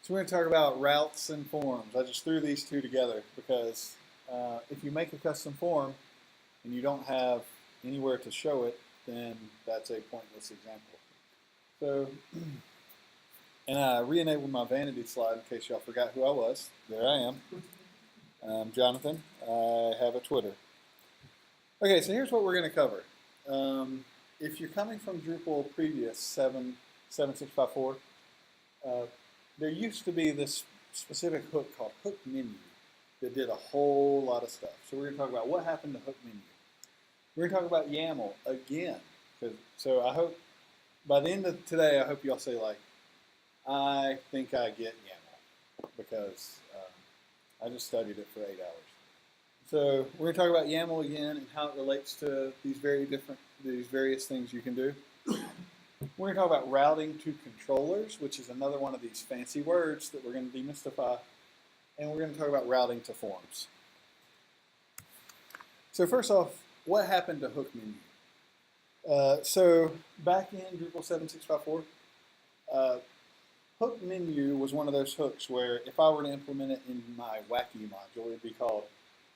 So we're going to talk about routes and forms. I just threw these two together because if you make a custom form and you don't have anywhere to show it, then that's a pointless example. So, and I re-enabled my vanity slide in case y'all forgot who I was. There I am. I'm Jonathan. I have a Twitter. Okay, so here's what we're going to cover. If you're coming from Drupal previous 7654, there used to be this specific hook called hook menu that did a whole lot of stuff. So we're going to talk about what happened to hook menu. We're going to talk about YAML again. So I hope by the end of today, I hope y'all say like, I think I get YAML because I just studied it for 8 hours. So we're going to talk about YAML again and how it relates to these various things you can do. We're going to talk about routing to controllers, which is another one of these fancy words that we're going to demystify. And we're going to talk about routing to forms. So first off, what happened to hook menu? So back in Drupal 7654, hook menu was one of those hooks where if I were to implement it in my wacky module, it would be called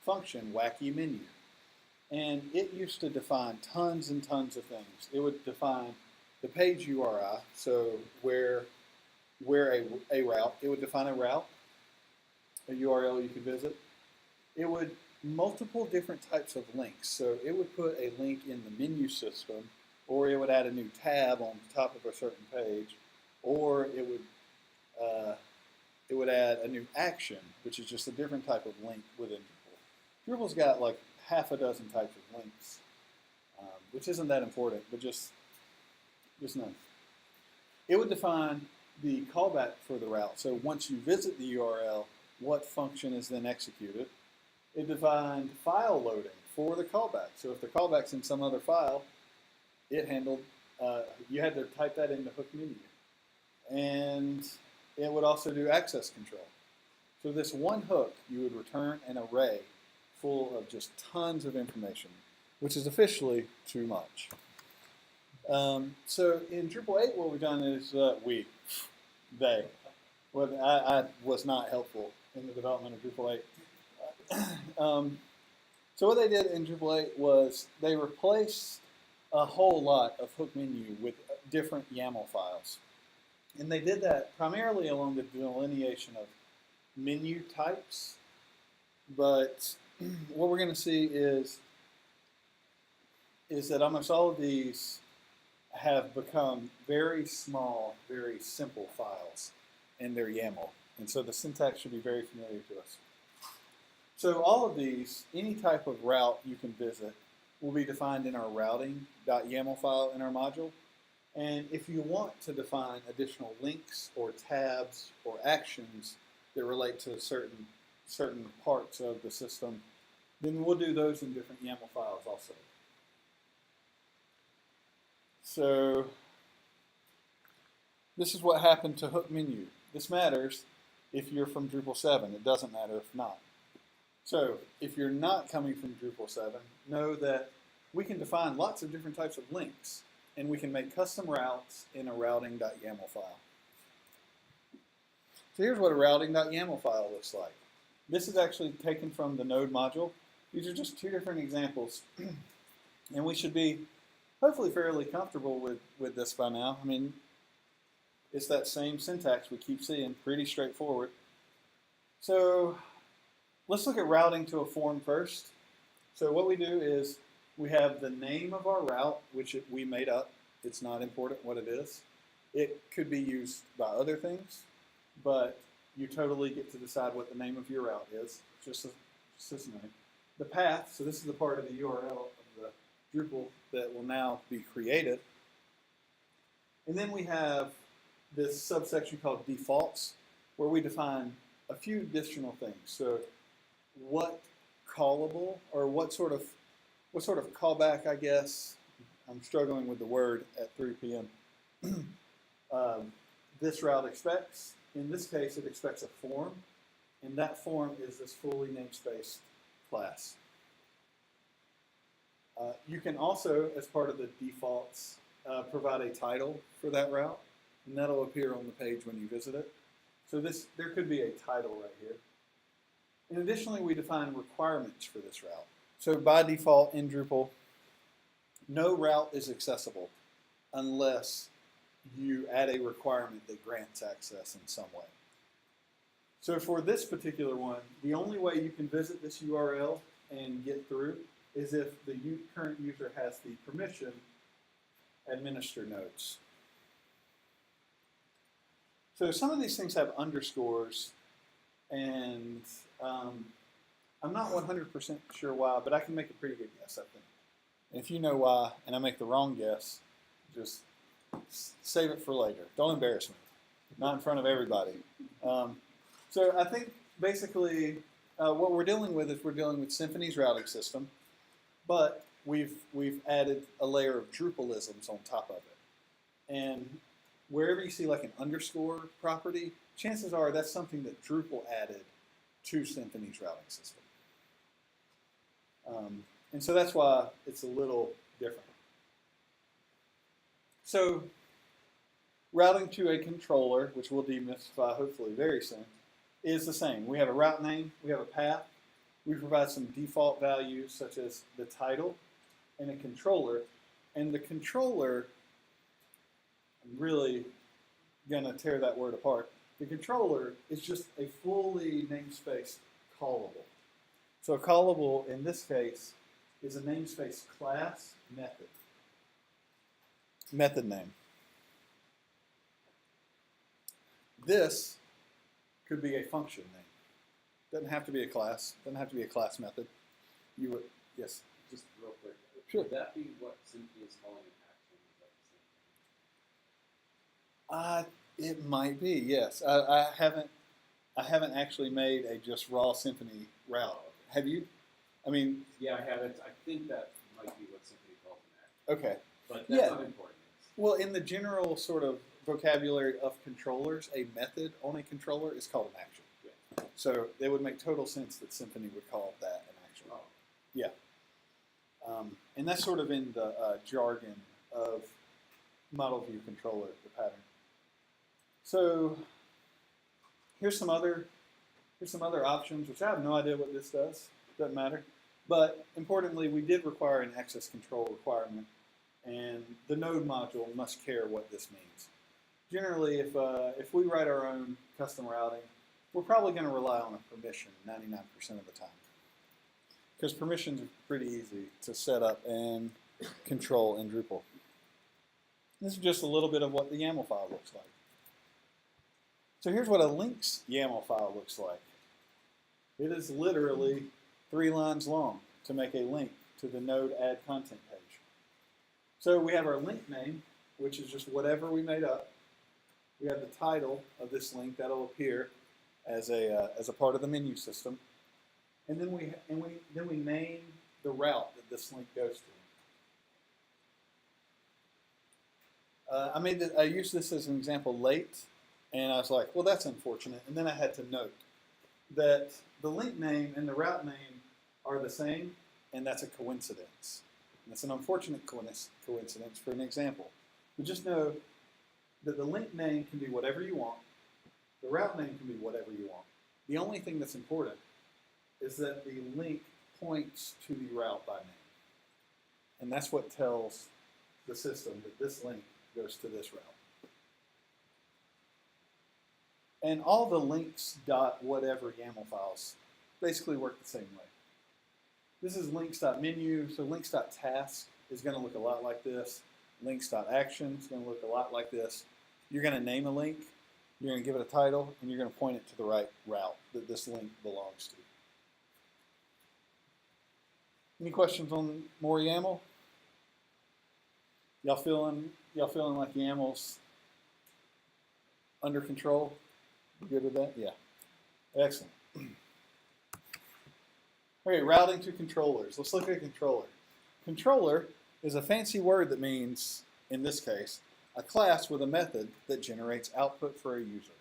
function wacky menu. And it used to define tons and tons of things. It would define the page URI, so where a route, it would define a route, a URL you could visit. It would multiple different types of links. So it would put a link in the menu system, or it would add a new tab on the top of a certain page, or it would add a new action, which is just a different type of link within Drupal. Drupal's got like half a dozen types of links, which isn't that important, but just know. It would define the callback for the route. So once you visit the URL, what function is then executed. It defined file loading for the callback. So if the callback's in some other file, it handled, you had to type that into hook menu. And it would also do access control. So this one hook, you would return an array full of just tons of information, which is officially too much. So in Drupal 8, what we've done is they. Well, I was not helpful in the development of Drupal 8. So what they did in Drupal 8 was they replaced a whole lot of hook menu with different YAML files. And they did that primarily along the delineation of menu types. But what we're going to see is that almost all of these have become very small, very simple files in their YAML. And so the syntax should be very familiar to us. So all of these, any type of route you can visit, will be defined in our routing.yaml file in our module. And if you want to define additional links or tabs or actions that relate to certain parts of the system, then we'll do those in different YAML files also. So this is what happened to hook menu. This matters if you're from Drupal 7. It doesn't matter if not. So if you're not coming from Drupal 7, know that we can define lots of different types of links, and we can make custom routes in a routing.yaml file. So here's what a routing.yaml file looks like. This is actually taken from the Node module. These are just two different examples, and we should be hopefully fairly comfortable with this by now. I mean, it's that same syntax we keep seeing, pretty straightforward. So let's look at routing to a form first. So what we do is we have the name of our route, which we made up. It's not important what it is. It could be used by other things, but you totally get to decide what the name of your route is, just this name. The path, so this is the part of the URL of the Drupal that will now be created. And then we have this subsection called defaults, where we define a few additional things. So what callable, or what sort of callback, I guess, I'm struggling with the word at 3 p.m. This route expects. In this case, it expects a form, and that form is this fully namespaced class. You can also, as part of the defaults, provide a title for that route, and that'll appear on the page when you visit it. So there could be a title right here. And additionally, we define requirements for this route. So by default in Drupal, no route is accessible unless you add a requirement that grants access in some way. So for this particular one, the only way you can visit this URL and get through is if the current user has the permission administer nodes. So some of these things have underscores, and I'm not 100% sure why, but I can make a pretty good guess, I think. And if you know why, and I make the wrong guess, just save it for later. Don't embarrass me. Not in front of everybody. So I think basically what we're dealing with is we're dealing with Symfony's routing system, but we've added a layer of Drupalisms on top of it. And wherever you see like an underscore property, chances are that's something that Drupal added to Symfony's routing system. And so that's why it's a little different. So routing to a controller, which we'll demystify hopefully very soon, is the same. We have a route name, we have a path, we provide some default values such as the title and a controller. And the controller, I'm really going to tear that word apart. The controller is just a fully namespace callable. So a callable in this case is a namespace class method. Method name. This could be a function name. Doesn't have to be a class. Doesn't have to be a class method. You would, yes. Just real quick. Sure. Would that be what Symfony is calling an action? Is that the same thing? It might be, yes. I haven't actually made a just raw Symfony route. Have you? I mean, yeah, I haven't. I think that might be what Symfony calls an action. Okay. But that's not important. Well, in the general sort of vocabulary of controllers, a method on a controller is called an action. Yeah. So it would make total sense that Symfony would call that an action. Oh. Yeah. And that's sort of in the jargon of model view controller, the pattern. So here's some other options, which I have no idea what this does. Doesn't matter. But importantly, we did require an access control requirement, and the node module must care what this means. Generally, if we write our own custom routing, we're probably going to rely on a permission 99% of the time, because permissions are pretty easy to set up and control in Drupal. This is just a little bit of what the YAML file looks like. So here's what a links YAML file looks like. It is literally 3 lines long to make a link to the node add content page. So we have our link name, which is just whatever we made up. We have the title of this link that'll appear as a part of the menu system, and then we name the route that this link goes to. I used this as an example late, and I was like, well, that's unfortunate. And then I had to note that the link name and the route name are the same, and that's a coincidence. And it's an unfortunate coincidence for an example. But just know that the link name can be whatever you want. The route name can be whatever you want. The only thing that's important is that the link points to the route by name. And that's what tells the system that this link goes to this route. And all the links.whatever YAML files basically work the same way. This is links.menu, so links.task is going to look a lot like this. Links.action is going to look a lot like this. You're going to name a link, you're going to give it a title, and you're going to point it to the right route that this link belongs to. Any questions on more YAML? Y'all feeling like YAML's under control? You good with that? Yeah. Excellent. Okay, routing to controllers. Let's look at a controller. Controller is a fancy word that means, in this case, a class with a method that generates output for a user.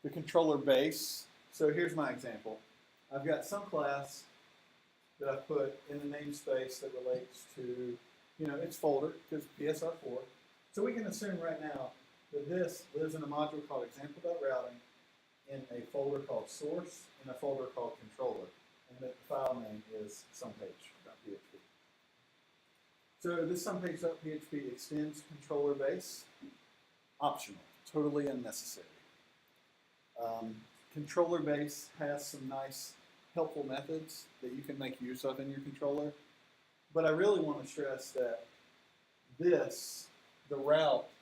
The controller base. So here's my example. I've got some class that I put in the namespace that relates to, its folder, because PSR4. So we can assume right now But this lives in a module called example.routing in a folder called source and a folder called controller. And the file name is somepage.php. So this somepage.php extends controller base, optional, totally unnecessary. Controller base has some nice helpful methods that you can make use of in your controller. But I really want to stress that the route's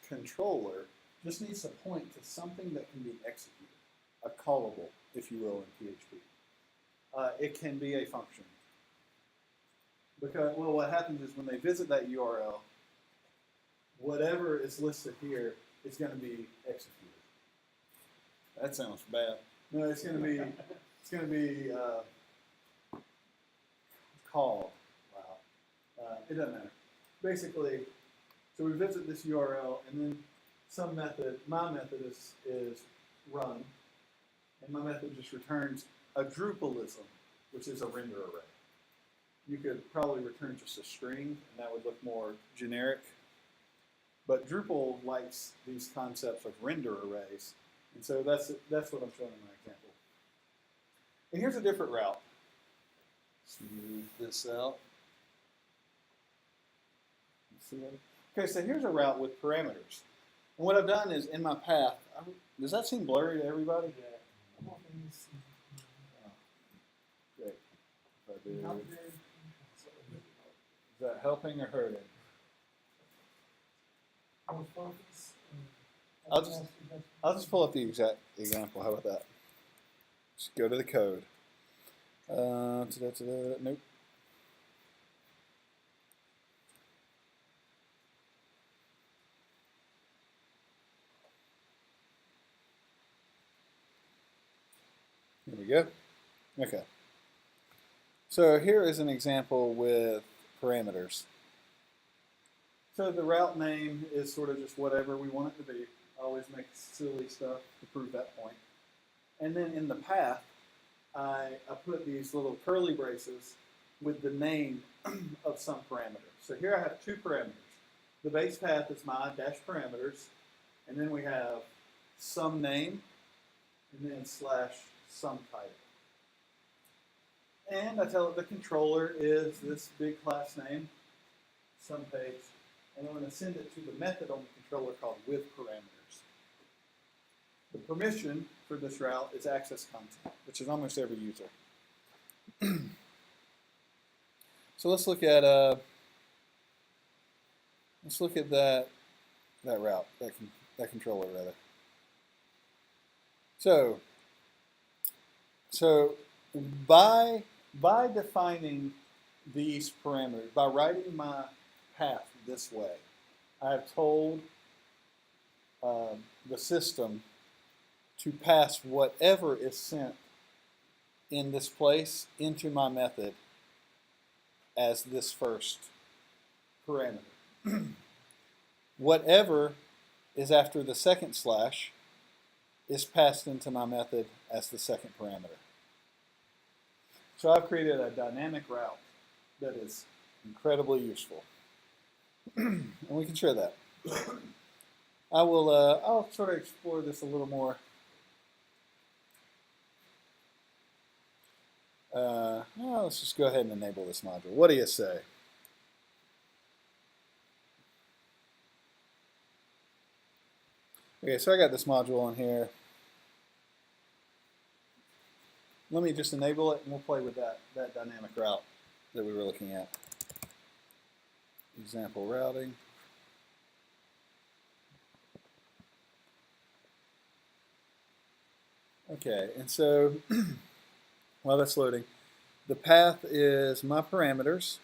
controller just needs to point to something that can be executed, a callable, if you will, in PHP. It can be a function. Because, well, what happens is when they visit that URL, whatever is listed here is going to be executed. That sounds bad. No, it's going to be called. Wow. It doesn't matter. Basically, so we visit this URL, and then some method, my method is run, and my method just returns a Drupalism, which is a render array. You could probably return just a string, and that would look more generic. But Drupal likes these concepts of render arrays, and so that's what I'm showing in my example. And here's a different route. Smooth this out. Okay, so here's a route with parameters. And what I've done is in my path, does that seem blurry to everybody? Yeah. Oh, great. If I do, is that helping or hurting? I'll just pull up the exact example. How about that? Just go to the code. Nope. Here we go. Okay. So here is an example with parameters. So the route name is sort of just whatever we want it to be. I always make silly stuff to prove that point. And then in the path, I put these little curly braces with the name of some parameter. So here I have two parameters. The base path is my dash parameters, and then we have some name, and then slash some title. And I tell it the controller is this big class name, some page, and I'm going to send it to the method on the controller called with parameters. The permission for this route is access content, which is almost every user. So let's look at that route, that controller rather. So by defining these parameters, by writing my path this way, I have told the system to pass whatever is sent in this place into my method as this first parameter. Whatever is after the second slash is passed into my method as the second parameter. So I've created a dynamic route that is incredibly useful. And we can share that. I'll sort of explore this a little more. Let's just go ahead and enable this module. What do you say? Okay, so I got this module on here. Let me just enable it and we'll play with that dynamic route that we were looking at. Example routing. Okay, and so while that's loading, the path is my parameters,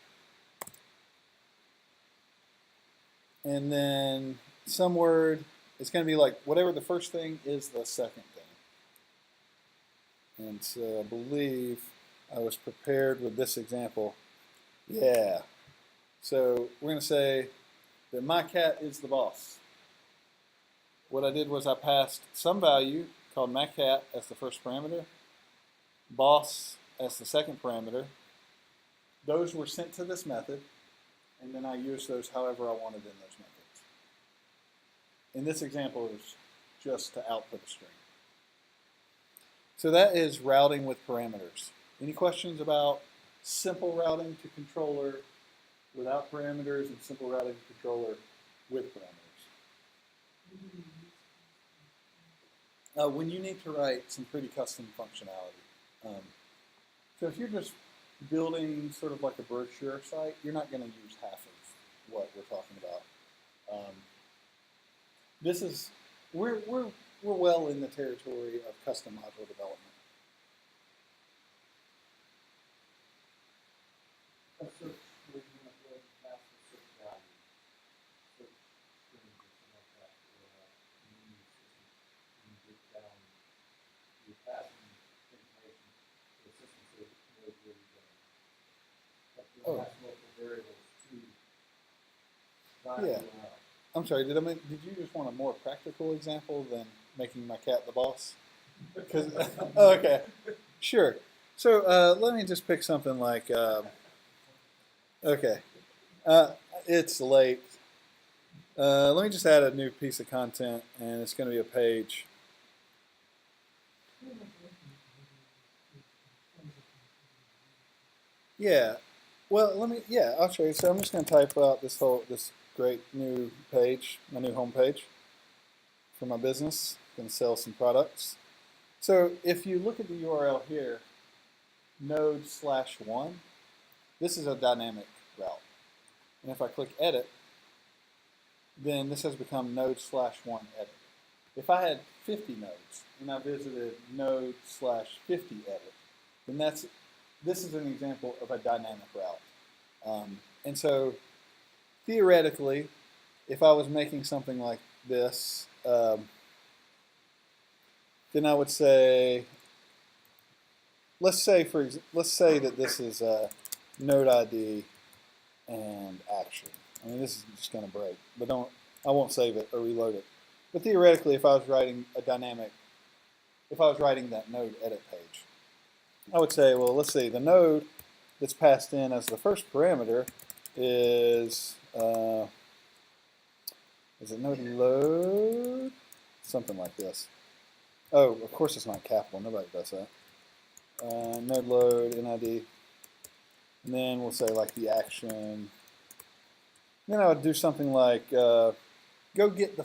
and then some word, it's going to be like whatever the first thing is the second thing. And so I believe I was prepared with this example. Yeah. So we're going to say that my cat is the boss. What I did was I passed some value called my cat as the first parameter, boss as the second parameter. Those were sent to this method, and then I used those however I wanted in those methods. in this example is just to output a string. So that is routing with parameters. Any questions about simple routing to controller without parameters and simple routing to controller with parameters? When you need to write some pretty custom functionality. So if you're just building sort of like a brochure site, you're not going to use half of what we're talking about. This is we're well in the territory of custom module development. A search where you want to pass a search value, search strings or something like that, or a menu system, and you break down your passing information to the system so it knows where you're going. But you Oh. pass multiple variables to Yeah. I'm sorry, did you just want a more practical example than making my cat the boss? Because okay, sure. So let me just pick something like okay, it's late. Let me just add a new piece of content, and it's going to be a page. Yeah. Well, I'll show you. So I'm just going to type out this great new page, my new home page for my business. I'm going to sell some products. So if you look at the URL here, node/1, this is a dynamic route. And if I click edit, then this has become node/1 edit. If I had 50 nodes and I visited node/50 edit, then this is an example of a dynamic route. And so theoretically, if I was making something like this, then I would say, let's say that this is node ID and action. I mean, this is just going to break, but I won't save it or reload it. But theoretically, if I was writing that node edit page, I would say, well, let's see, the node that's passed in as the first parameter is it node load? Something like this. Oh, of course it's not capital. Nobody does that. Node load, NID. And then we'll say like the action. Then I would do something like go get the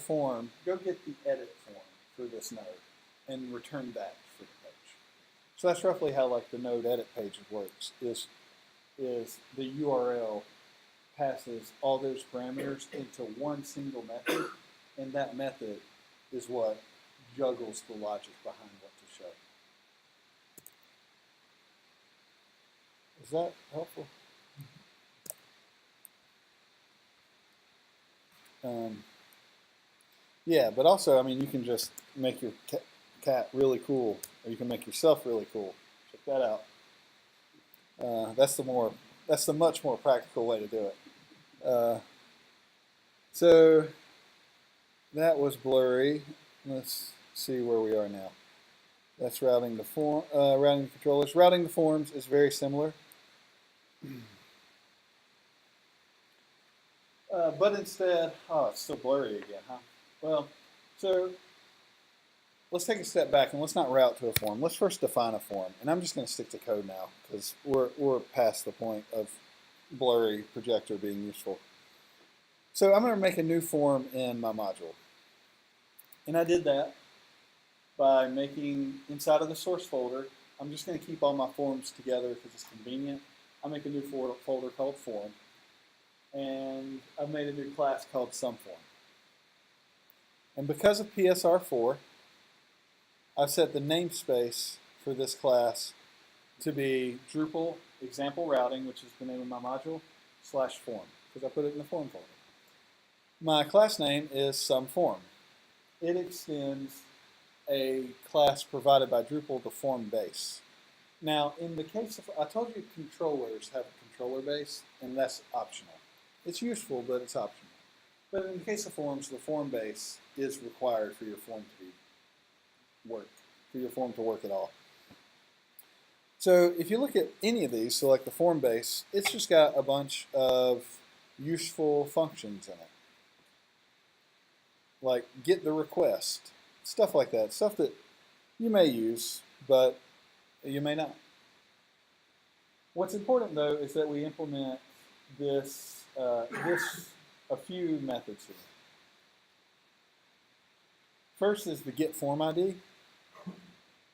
edit form for this node and return that for the page. So that's roughly how like the node edit page works, is the URL passes all those parameters into one single method, and that method is what juggles the logic behind what to show. Is that helpful? Yeah, but also, I mean, you can just make your cat really cool, or you can make yourself really cool. Check that out. That's the much more practical way to do it. So that was blurry. Let's see where we are now. That's routing the controllers. Routing the forms is very similar. But instead, it's still blurry again, huh? Well, so let's take a step back and let's not route to a form. Let's first define a form. And I'm just going to stick to code now because we're past the point of blurry projector being useful. So I'm going to make a new form in my module. And I did that by making, inside of the source folder, I'm just going to keep all my forms together because it's convenient. I make a new folder called form. And I've made a new class called SumForm. And because of PSR4, I've set the namespace for this class to be Drupal example routing, which is the name of my module, /form, because I put it in the form folder. My class name is SumForm. It extends a class provided by Drupal, the form base. Now, in the case of, I told you controllers have a controller base, and that's optional. It's useful, but it's optional. But in the case of forms, the form base is required for your form to work at all. So if you look at any of these, so like the form base, it's just got a bunch of useful functions in it. like get the request, stuff like that, stuff that you may use, but you may not. What's important though is that we implement this, a few methods here. First is the get form ID.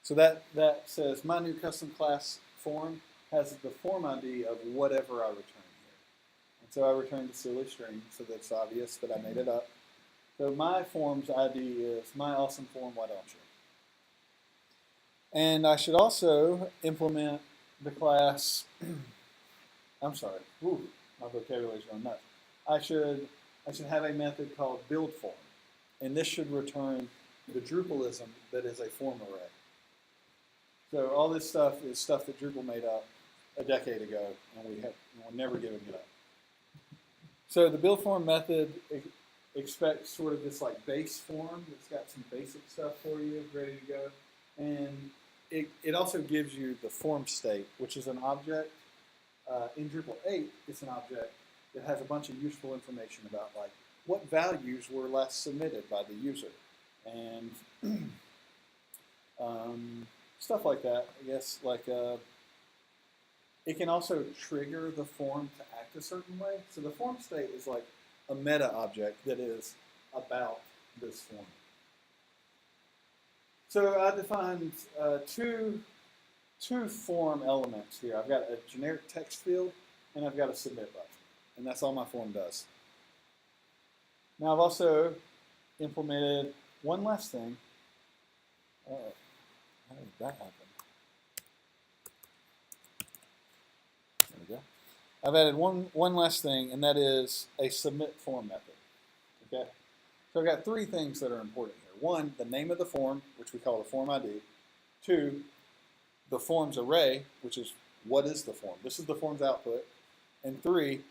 So that says my new custom class form has the form ID of whatever I return here. And so I returned a silly string, so that's obvious that I made it up. So my form's ID is my awesome form, why don't you? And I should also implement the class, I'm sorry, my vocabulary's going nuts. I should have a method called build form. And this should return the Drupalism that is a form array. So all this stuff is stuff that Drupal made up a decade ago, and we're never giving it up. So the build form method expects sort of this like base form that's got some basic stuff for you ready to go. And it also gives you the form state, which is an object. In Drupal 8, it's an object that has a bunch of useful information about like what values were last submitted by the user. And stuff like that, I guess, like it can also trigger the form to act a certain way. So the form state is like a meta object that is about this form. So I defined two form elements here. I've got a generic text field and I've got a submit button. And that's all my form does. Now I've also implemented one last thing. How did that happen? There we go. I've added one last thing, and that is a submit form method. Okay? So I've got three things that are important here. One, the name of the form, which we call the form ID. Two, the form's array, which is what is the form. This is the form's output. And three,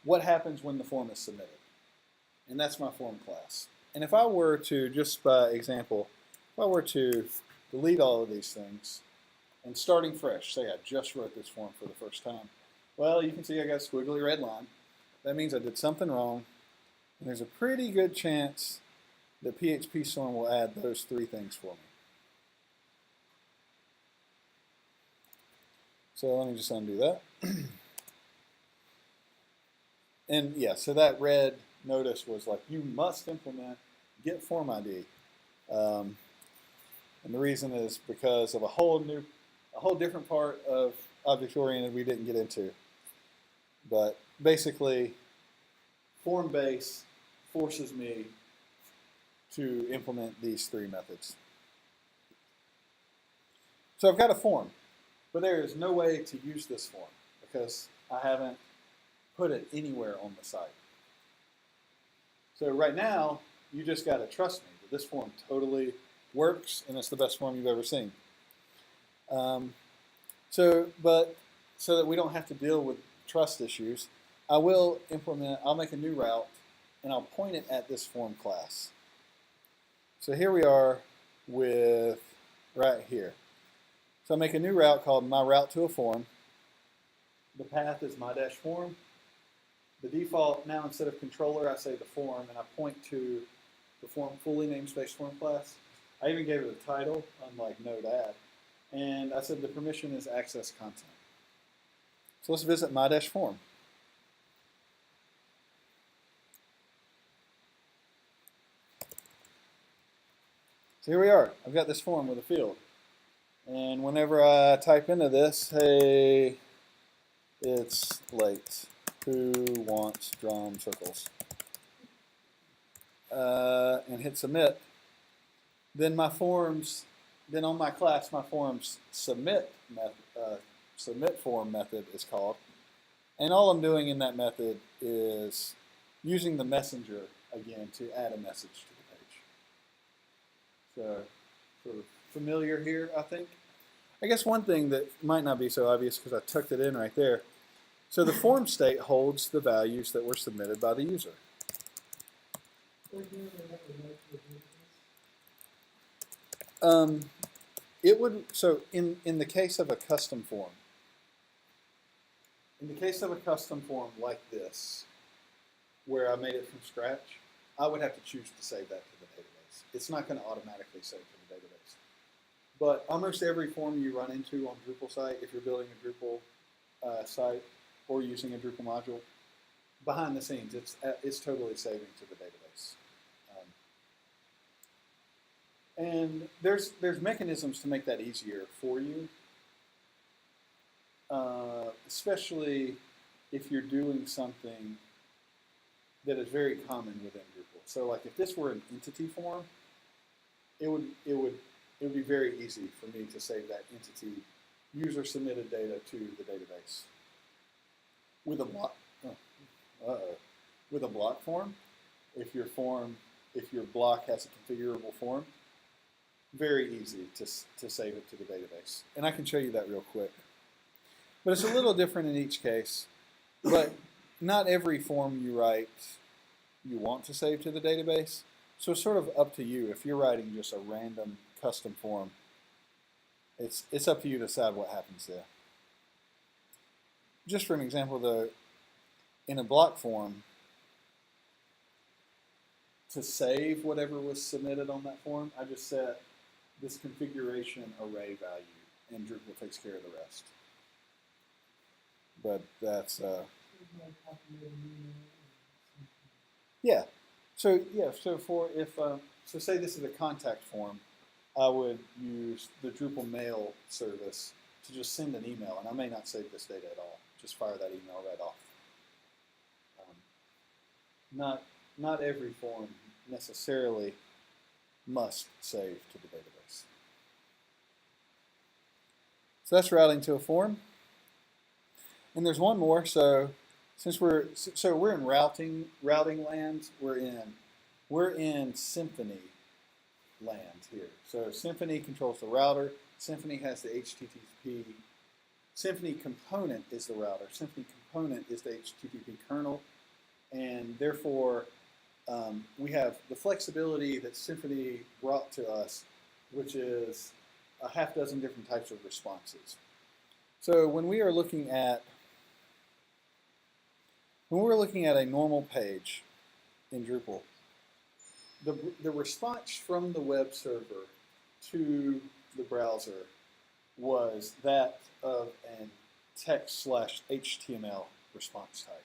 what happens when the form is submitted. And that's my form class. And if I were to, just by example, if I were to delete all of these things and starting fresh, say I just wrote this form for the first time, well, you can see I got a squiggly red line. That means I did something wrong. And there's a pretty good chance that PHP Storm will add those three things for me. So let me just undo that. And yeah, so that red notice was like, you must implement get form ID. And the reason is because of a whole different part of object-oriented we didn't get into. But basically, form base forces me to implement these three methods. So I've got a form, but there is no way to use this form because I haven't put it anywhere on the site. So right now, you just got to trust me that this form totally works and it's the best form you've ever seen. So that we don't have to deal with trust issues, I'll make a new route and I'll point it at this form class. So here we are with right here. So I make a new route called my route to a form. The path is my-form. The default, now instead of controller, I say the form, and I point to the form fully namespace form class. I even gave it a title, unlike node add. And I said the permission is access content. So let's visit my-form. So here we are. I've got this form with a field. And whenever I type into this, hey, it's late. Who wants drum circles? And hit submit. Then on my class, my form's submit form method is called. And all I'm doing in that method is using the messenger again to add a message to the page. So sort of familiar here, I think. I guess one thing that might not be so obvious because I tucked it in right there. So the form state holds the values that were submitted by the user. It would, so in the case of a custom form, like this, where I made it from scratch, I would have to choose to save that to the database. It's not going to automatically save to the database. But almost every form you run into on Drupal site, if you're building a Drupal site or using a Drupal module, behind the scenes, it's totally saving to the database. And there's mechanisms to make that easier for you, especially if you're doing something that is very common within Drupal. So, like if this were an entity form, it would be very easy for me to save that entity user submitted data to the database. With a block, with a block form, if your block has a configurable form, very easy to save it to the database. And I can show you that real quick. But it's a little different in each case. But not every form you write you want to save to the database. So it's sort of up to you. If you're writing just a random custom form, it's up to you to decide what happens there. Just for an example, though, in a block form, to save whatever was submitted on that form, I just set this configuration array value, and Drupal takes care of the rest. But that's yeah. So so say this is a contact form, I would use the Drupal mail service to just send an email, and I may not save this data at all. Just fire that email right off. Not every form necessarily must save to the database. So that's routing to a form. And there's one more. So since we're in routing land, we're in Symfony land here. So Symfony controls the router. Symfony has the HTTP. Symfony component is the router. Symfony component is the HTTP kernel, and therefore we have the flexibility that Symfony brought to us, which is a half dozen different types of responses. So when we are looking at a normal page in Drupal, the response from the web server to the browser was that of an text/HTML response type.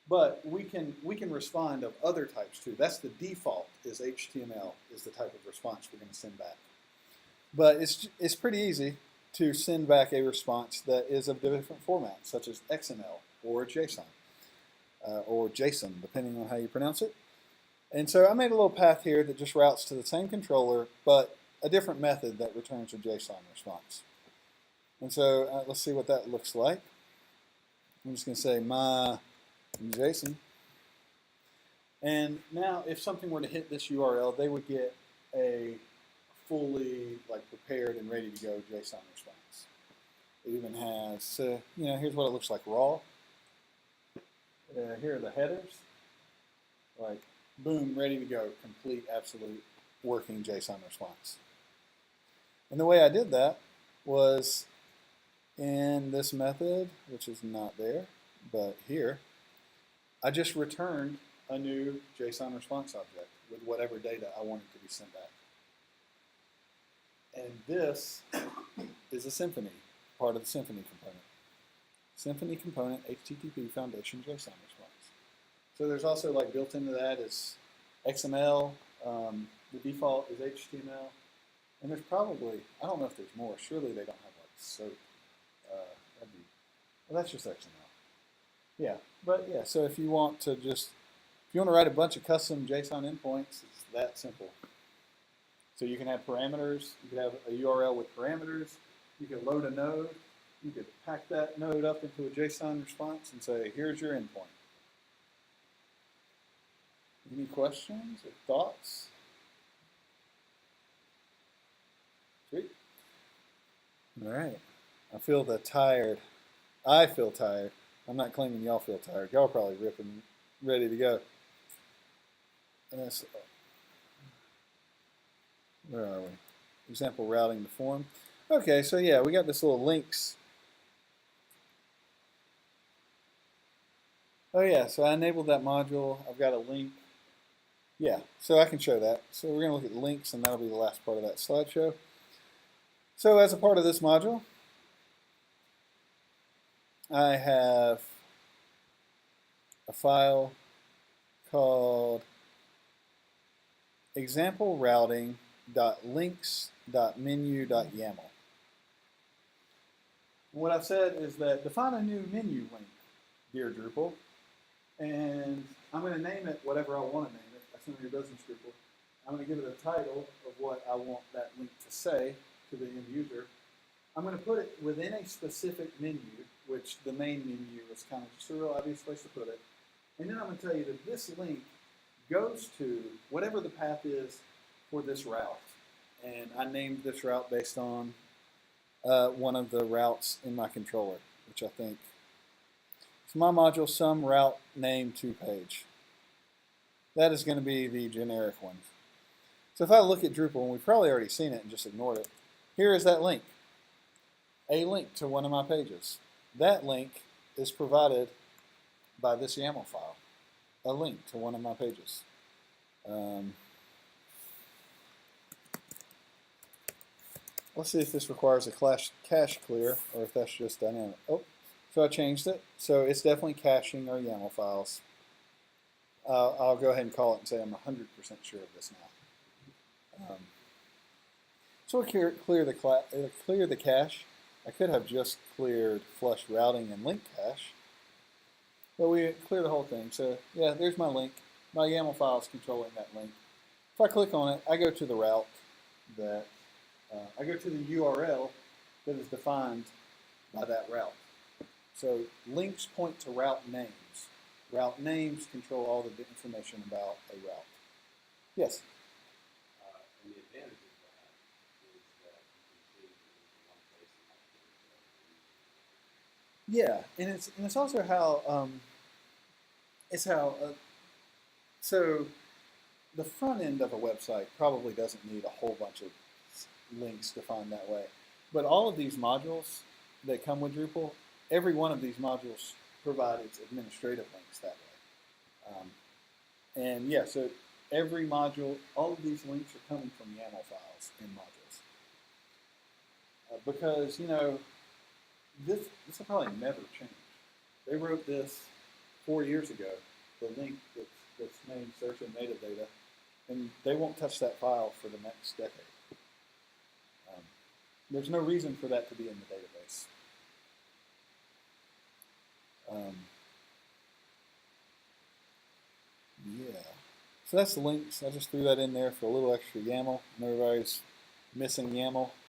But we can respond of other types too. That's the default, is HTML is the type of response we're going to send back. But it's pretty easy to send back a response that is of different formats, such as XML or JSON, depending on how you pronounce it. And so I made a little path here that just routes to the same controller, but a different method that returns a JSON response. And so let's see what that looks like. I'm just going to say my JSON. And now if something were to hit this URL, they would get a fully prepared and ready to go JSON response. It even has, here's what it looks like raw. Here are the headers. Boom, ready to go, complete, absolute working JSON response. And the way I did that was in this method, which is not there, but here, I just returned a new JSON response object with whatever data I wanted to be sent back. And this is a Symfony, part of the Symfony component. Symfony component, HTTP foundation JSON response. So there's also built into that is XML. The default is HTML. And there's probably, I don't know if there's more. Surely they don't have SOAP. Well, that's just XML. Yeah, but yeah, so if you want to write a bunch of custom JSON endpoints, it's that simple. So you can have parameters, you could have a URL with parameters, you could load a node, you could pack that node up into a JSON response and say, here's your endpoint. Any questions or thoughts? Sweet. All right. I feel tired. I'm not claiming y'all feel tired. Y'all are probably ripping, ready to go. Where are we? Example routing the form. Okay, so yeah, we got this little links. Oh yeah, so I enabled that module. I've got a link Yeah, so I can show that. So we're going to look at links, and that'll be the last part of that slideshow. So as a part of this module, I have a file called examplerouting.links.menu.yaml. What I've said is that define a new menu link, dear Drupal, and I'm going to name it whatever I want to name it. That's none of your business, Drupal. I'm going to give it a title of what I want that link to say to the end user. I'm going to put it within a specific menu, which the main menu is kind of just a real obvious place to put it. And then I'm going to tell you that this link goes to whatever the path is for this route. And I named this route based on one of the routes in my controller, which I think is my module some route name to page. That is going to be the generic one. So if I look at Drupal, and we've probably already seen it and just ignored it, here is that link. A link to one of my pages. That link is provided by this YAML file. A link to one of my pages. Let's see if this requires a cache clear or if that's just dynamic. Oh, so I changed it. So it's definitely caching our YAML files. I'll go ahead and call it and say I'm 100% sure of this now. So we'll clear the cache. I could have just cleared flush routing and link cache, but we clear the whole thing. So yeah, there's my link. My YAML file is controlling that link. If I click on it, I go to the route that I go to the URL that is defined by that route. So links point to route names. Route names control all the information about a route. Yes? And the advantage of that is that you can put it in one place and not put it Yeah, and it's also how so the front end of a website probably doesn't need a whole bunch of links defined that way, but all of these modules that come with Drupal, every one of these modules provides administrative links that way. And yeah, so every module, all of these links are coming from YAML files in modules. Because, you know, this will probably never change. They wrote this 4 years ago, the link that's named search and metadata, and they won't touch that file for the next decade. There's no reason for that to be in the database. Yeah. So that's the links. I just threw that in there for a little extra YAML. And everybody's missing YAML.